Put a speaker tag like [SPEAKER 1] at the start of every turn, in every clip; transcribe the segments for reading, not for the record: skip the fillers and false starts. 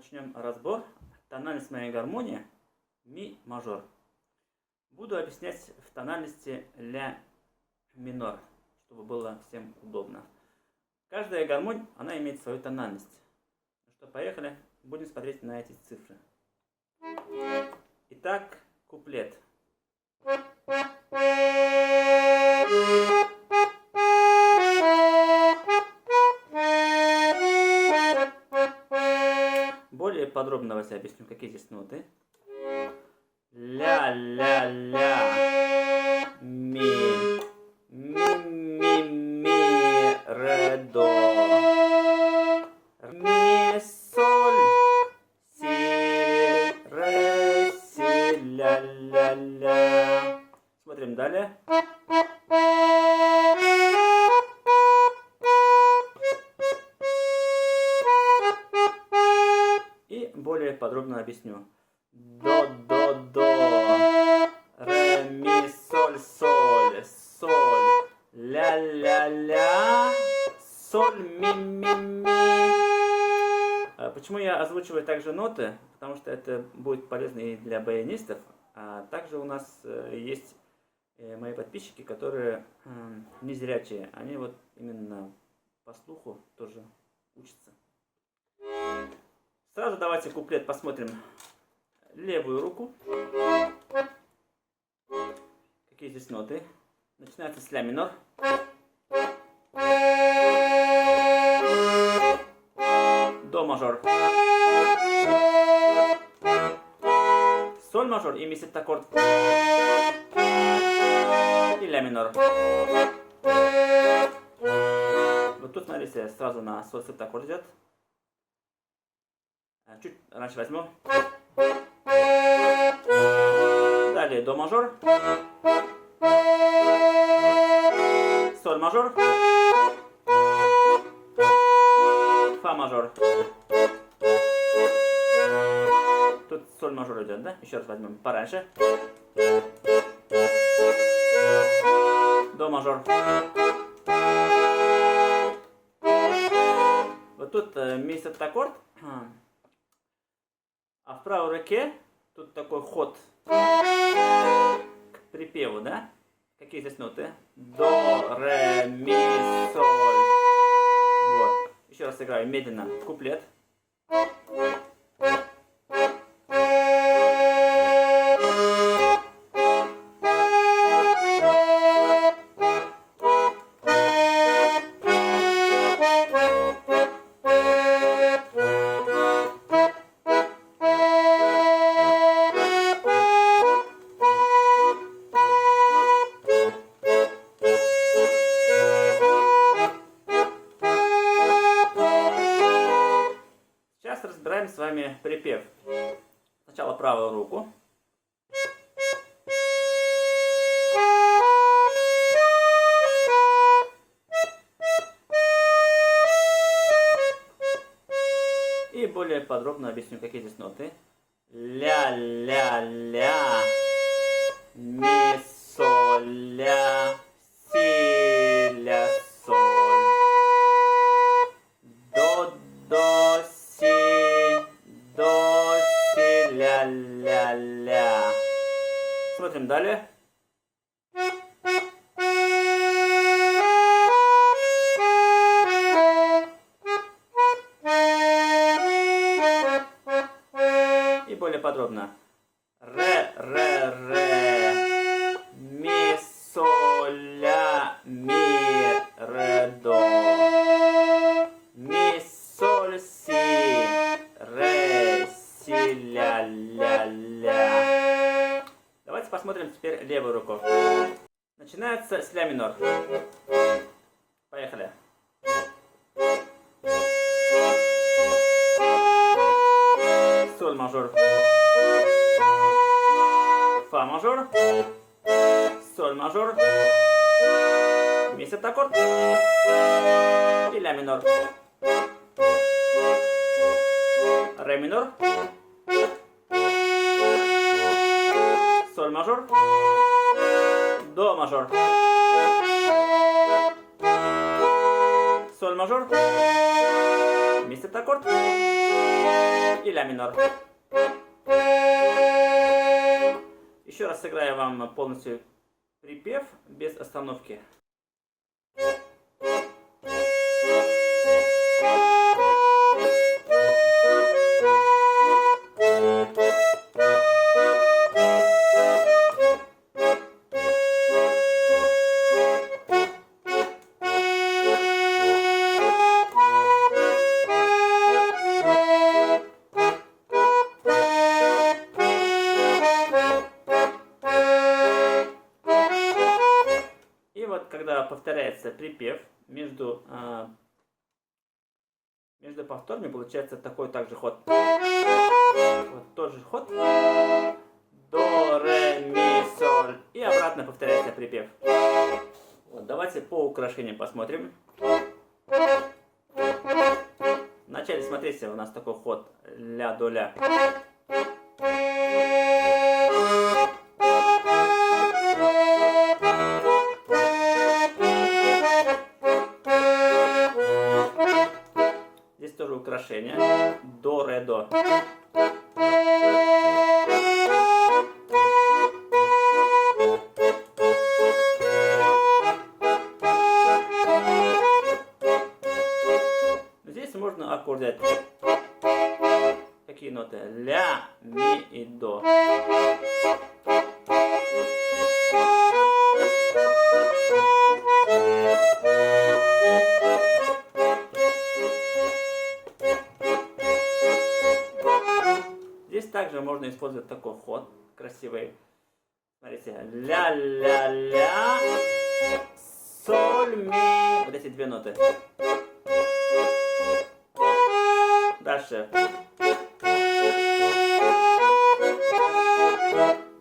[SPEAKER 1] начнем разбор. Тональность моей гармонии ми мажор. Буду объяснять в тональности ля минор, чтобы было всем удобно. Каждая гармонь, она имеет свою тональность. Ну что, поехали, будем смотреть на эти цифры. Итак, куплет. Более подробно вас я объясню, какие здесь ноты. Ля-ля-ля, ми, ми, ре, до, ми, соль, си, ре, си, ля-ля-ля. Смотрим далее. И более подробно объясню. До, до, до, ре, ми, соль, соль, соль, ля, ля, ля, соль, ми, ми, ми. Почему я озвучиваю также ноты? Потому что это будет полезно и для баянистов. А также у нас есть мои подписчики, которые незрячие. Они вот именно по слуху тоже учатся. Сразу давайте куплет посмотрим. Левую руку. Какие здесь ноты? Начинается с ля минор. До мажор. Соль мажор и ми септаккорд. И ля минор. Вот тут, смотрите, сразу на соль септаккорд идет. Чуть раньше возьму. Далее до мажор. Соль мажор. Фа мажор. Тут соль мажор идет, да? Еще раз возьмем пораньше. До мажор. Вот тут ми септаккорд. А в правой руке тут такой ход к припеву, да? Какие здесь ноты? До, ре, ми, соль. Вот. Еще раз играю медленно. Куплет. Разбираем с вами припев. Сначала правую руку. И более подробно объясню, какие здесь ноты. Ля-ля-ля, ми, соль, ля, си, ля, соль. До, до, ля-ля-ля. Смотрим далее. И более подробно. Ре, ре, ре. Ми, соль, ля, ми, ре, до. Ми, соль, си, ре, си, ля, ля, ля. Давайте посмотрим теперь левую руку. Начинается с ля минор. Поехали. Соль мажор. Фа мажор. Соль мажор. Ми септаккорд. И ля минор. Ре минор. Соль мажор. До мажор. Соль мажор. Ми септ аккорд и ля минор. Еще раз сыграю вам полностью припев без остановки. Когда повторяется припев между повторами, получается такой также ход. Вот тот же ход. До, ре, ми, соль. И обратно повторяется припев. Вот, давайте по украшениям посмотрим. Вначале, смотрите, у нас такой ход ля до ля. Здесь тоже украшение. До, ре, до. Здесь можно аккорды. Какие ноты? Ля, ми и до. Здесь также можно использовать такой ход красивый. Смотрите, ля-ля-ля, соль, ми. Вот эти две ноты. Дальше.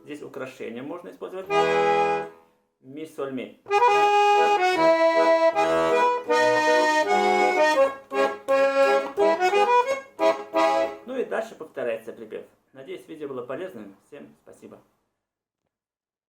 [SPEAKER 1] Здесь украшения можно использовать. Ми, соль, ми. Ну и дальше повторяется припев. Надеюсь, видео было полезным. Всем спасибо.